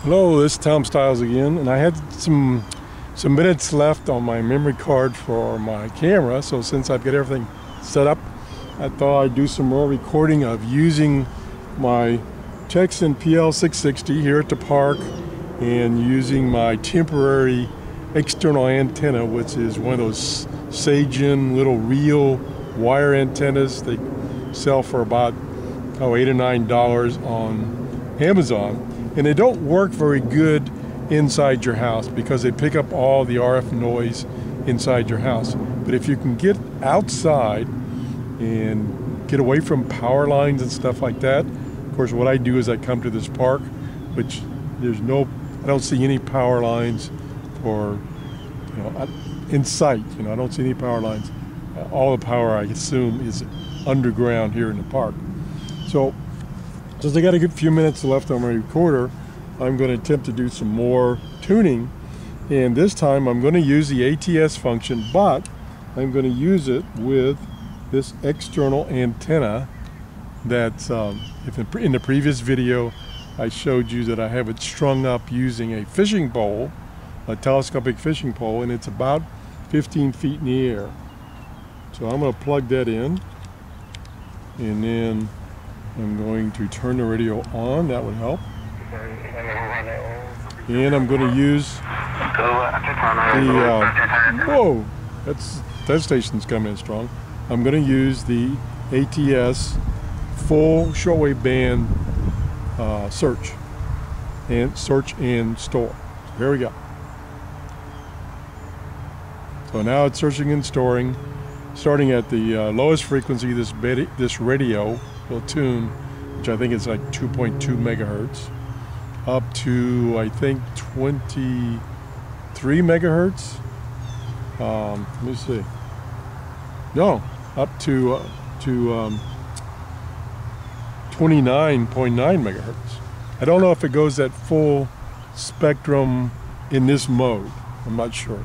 Hello, this is Tom Stiles again, and I had some minutes left on my memory card for my camera, so since I've got everything set up, I thought I'd do some more recording of using my Texan PL660 here at the park and using my temporary external antenna, which is one of those Sagen little reel wire antennas. They sell for about $8 or $9 on Amazon. And they don't work very good inside your house because they pick up all the RF noise inside your house. But if you can get outside and get away from power lines and stuff like that, of course what I do is I come to this park, which I don't see any power lines for, in sight. I don't see any power lines. All the power, I assume, is underground here in the park. So since I got a good few minutes left on my recorder, I'm going to attempt to do some more tuning, and this time I'm going to use the ATS function, but I'm going to use it with this external antenna that's in the previous video I showed you that I have it strung up using a fishing pole, a telescopic fishing pole, and it's about 15 feet in the air. So I'm going to plug that in, and then I'm going to turn the radio on. That would help. And I'm going to use whoa, that station's coming in strong. I'm going to use the ATS full shortwave band search and store. So here we go. So now it's searching and storing, starting at the lowest frequency. This radio will tune, which I think is like 2.2 megahertz, up to I think 23 megahertz. Let me see. No, up to 29.9 megahertz. I don't know if it goes that full spectrum in this mode. I'm not sure.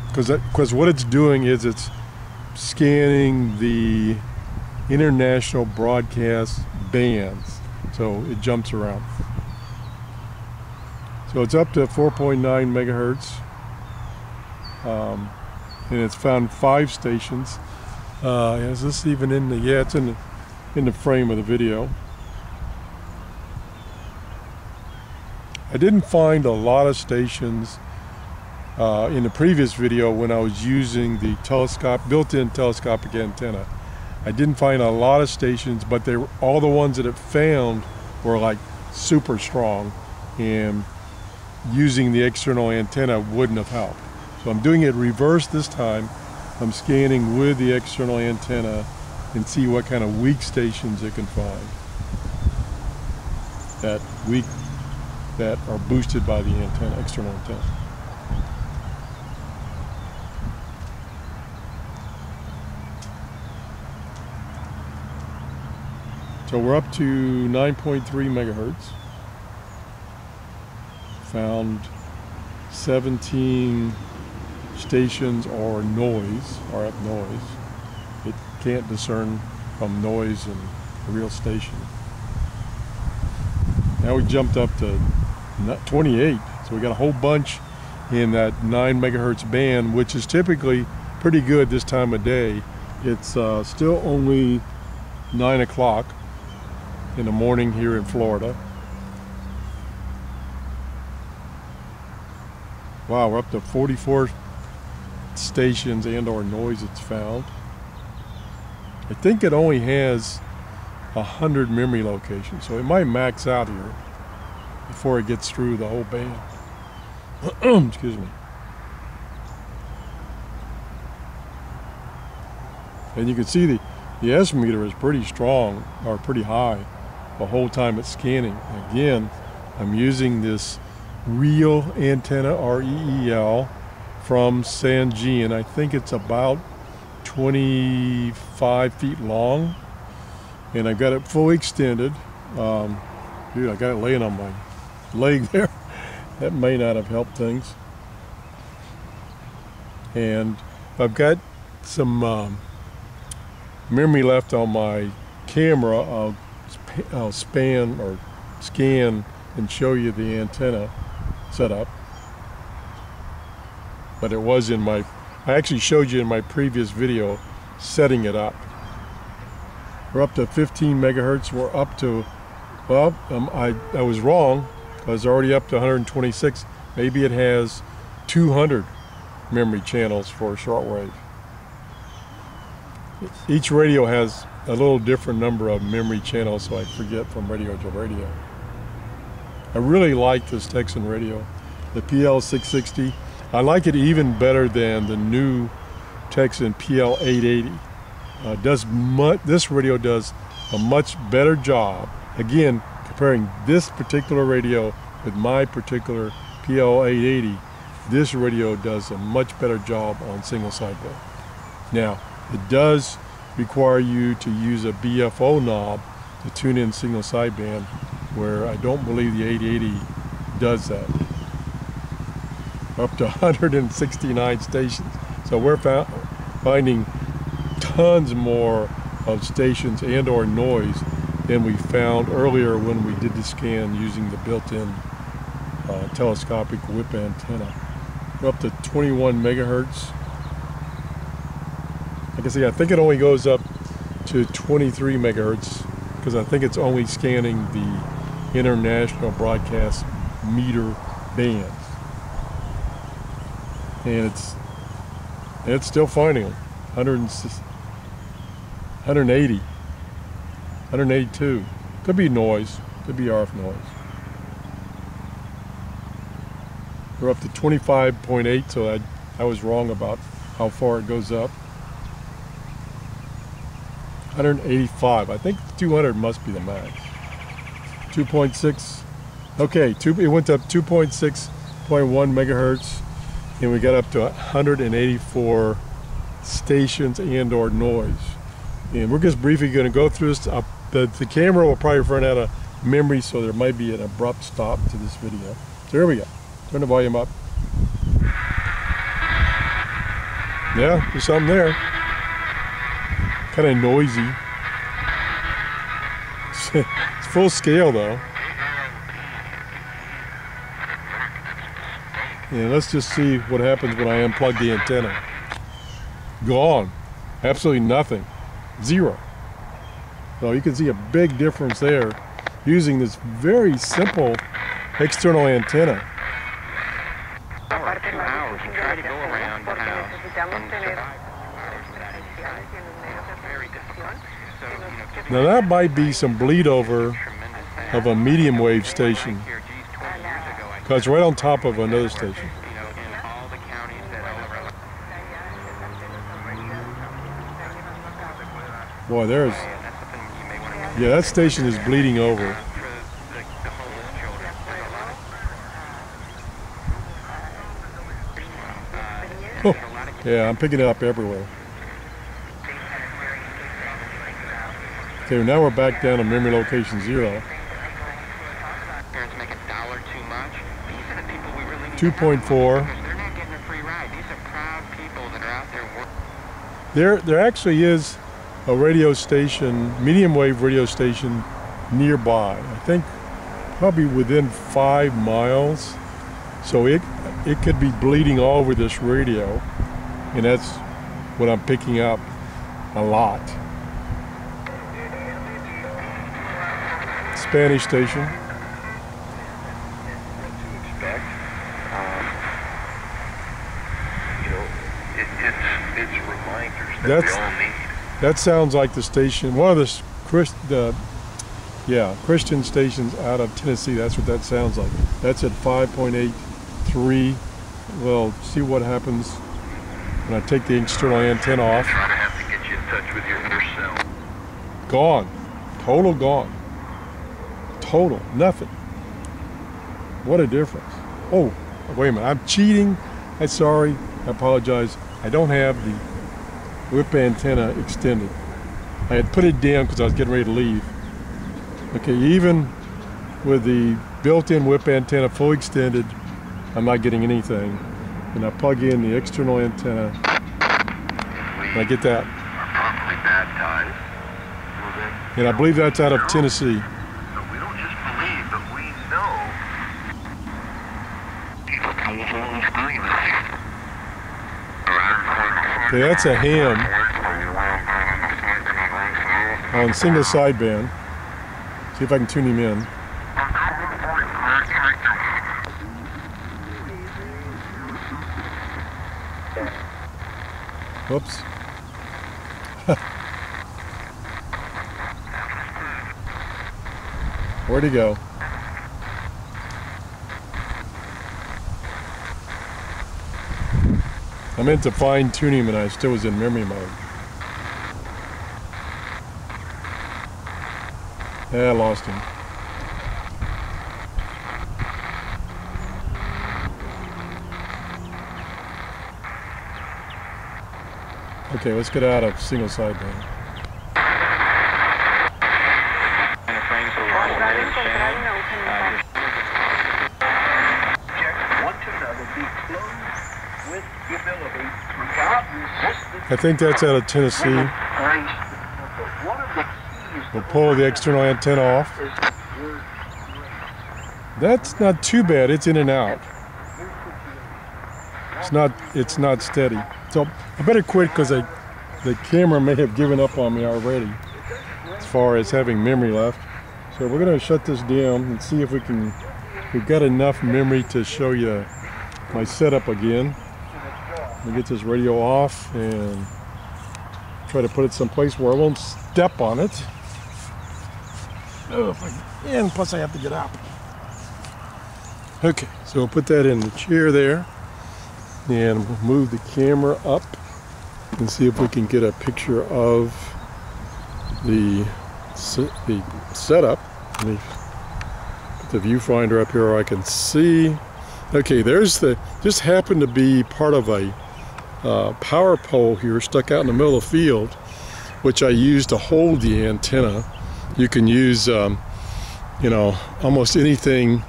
Because what it's doing is it's scanning the international broadcast bands, so it jumps around. So it's up to 4.9 megahertz, and it's found 5 stations. Is this even in the? Yeah, it's in the frame of the video. I didn't find a lot of stations in the previous video when I was using the built-in telescopic antenna. I didn't find a lot of stations, but all the ones that it found were like super strong, and using the external antenna wouldn't have helped. So I'm doing it reverse this time. I'm scanning with the external antenna and see what kind of weak stations it can find that are boosted by the antenna, external antenna. So we're up to 9.3 megahertz. Found 17 stations or noise, RF noise. It can't discern from noise and a real station. Now we jumped up to 28, so we got a whole bunch in that 9 megahertz band, which is typically pretty good this time of day. It's still only 9 o'clock in the morning here in Florida. Wow, we're up to 44 stations and or noise it's found. I think it only has 100 memory locations, so it might max out here before it gets through the whole band. Excuse me. And you can see the S meter is pretty strong, or pretty high, the whole time it's scanning. Again, I'm using this reel antenna, R-E-E-L, from Sagen. I think it's about 25 feet long, and I've got it fully extended. Dude, I got it laying on my leg there. That may not have helped things. And I've got some memory left on my camera. I'll scan and show you the antenna setup. But it was in my, I actually showed you in my previous video setting it up. We're up to 15 megahertz. We're up to, well, I was wrong. I was already up to 126. Maybe it has 200 memory channels for shortwave. Each radio has a little different number of memory channels, so I forget from radio to radio. I really like this Texan radio, the PL660. I like it even better than the new Texan PL880. This radio does a much better job. Again, comparing this particular radio with my particular PL880, this radio does a much better job on single sideband. Now, it does require you to use a BFO knob to tune in single sideband, where I don't believe the 880 does that. Up to 169 stations. So we're finding tons more of stations and or noise than we found earlier when we did the scan using the built-in telescopic whip antenna. We're up to 21 megahertz. Like I say, I think it only goes up to 23 megahertz because I think it's only scanning the international broadcast meter bands. And it's still finding them. 180, 182. Could be noise, could be RF noise. We're up to 25.8, so I was wrong about how far it goes up. 185, I think 200 must be the max. 2.6, okay, it went up 2.6.1 megahertz, and we got up to 184 stations and or noise. And we're just briefly going to go through this. The camera will probably run out of memory, so there might be an abrupt stop to this video. So here we go. Turn the volume up. Yeah, there's something there. Kind of noisy. It's full scale though. And let's just see what happens when I unplug the antenna. Gone. Absolutely nothing. Zero. So you can see a big difference there using this very simple external antenna. Now that might be some bleed over of a medium wave station, because it's right on top of another station. Boy, yeah, that station is bleeding over. Oh, yeah, I'm picking it up everywhere. Okay, now we're back down to memory location 0. 2.4. There actually is a radio station, medium wave radio station nearby. I think probably within 5 miles. So it could be bleeding all over this radio, and that's what I'm picking up a lot. Spanish station. That sounds like the station, one of the Christian stations out of Tennessee. That's what that sounds like. That's at 5.83. Well, see what happens when I take the external antenna off. Try to have to get you in touch with your inner self. Gone. Total gone. Total. Nothing. What a difference. Oh, wait a minute. I'm cheating. I'm sorry. I apologize. I don't have the whip antenna extended. I had put it down because I was getting ready to leave. Okay, even with the built-in whip antenna fully extended, I'm not getting anything. And I plug in the external antenna, and I get that. And I believe that's out of Tennessee. So we don't just believe, but we know Okay, that's a ham on single sideband. See if I can tune him in. Whoops. Where'd he go? I meant to fine tune him and I still was in memory mode. Yeah, I lost him. Okay, let's get out of single sideband. I think that's out of Tennessee. We'll pull the external antenna off. That's not too bad. It's in and out. It's not steady. So I better quit because the camera may have given up on me already as far as having memory left. So we're going to shut this down and see if we've got enough memory to show you my setup again. Let me get this radio off and try to put it someplace where I won't step on it. Oh, if I can, and plus I have to get up. Okay, so we'll put that in the chair there, and we'll move the camera up and see if we can get a picture of the setup. Let me put the viewfinder up here where I can see. Okay, there's just happened to be part of a power pole here stuck out in the middle of the field, which I use to hold the antenna. You can use, you know, almost anything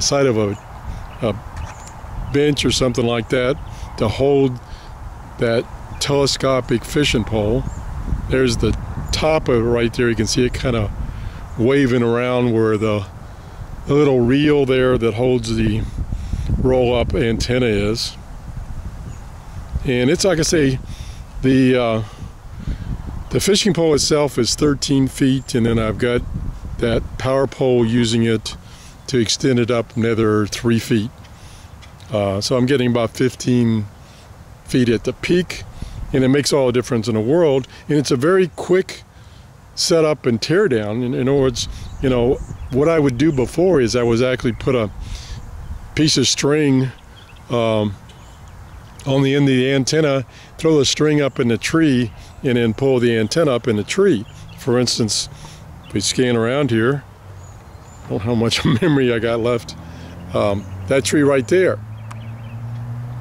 side of a bench or something like that to hold that telescopic fishing pole. There's the top of it right there. You can see it kind of waving around where the little reel there that holds the roll-up antenna is. And it's like I say, the fishing pole itself is 13 feet, and then I've got that power pole using it to extend it up another 3 feet. So I'm getting about 15 feet at the peak, and it makes all the difference in the world. And it's a very quick setup and tear down. In other words, you know, what I would do before is I was actually put a piece of string on the end of the antenna, throw the string up in the tree, and then pull the antenna up in the tree. For instance, if we scan around here, I don't know how much memory I got left, that tree right there.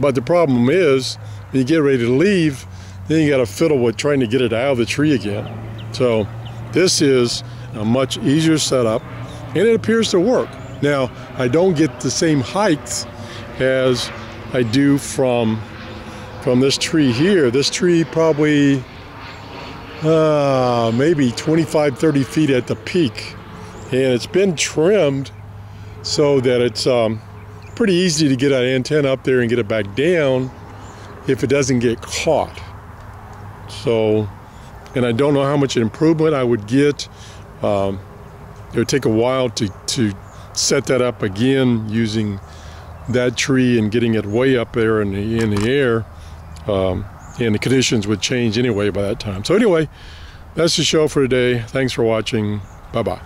But the problem is, when you get ready to leave, then you got to fiddle with trying to get it out of the tree again. So this is a much easier setup, and it appears to work. Now, I don't get the same height as I do from this tree here. This tree probably maybe 25-30 feet at the peak, and it's been trimmed so that it's pretty easy to get an antenna up there and get it back down if it doesn't get caught. So, and I don't know how much improvement I would get. It would take a while to set that up again using that tree and getting it way up there in the air, and the conditions would change anyway by that time. So anyway, that's the show for today. Thanks for watching. Bye-bye.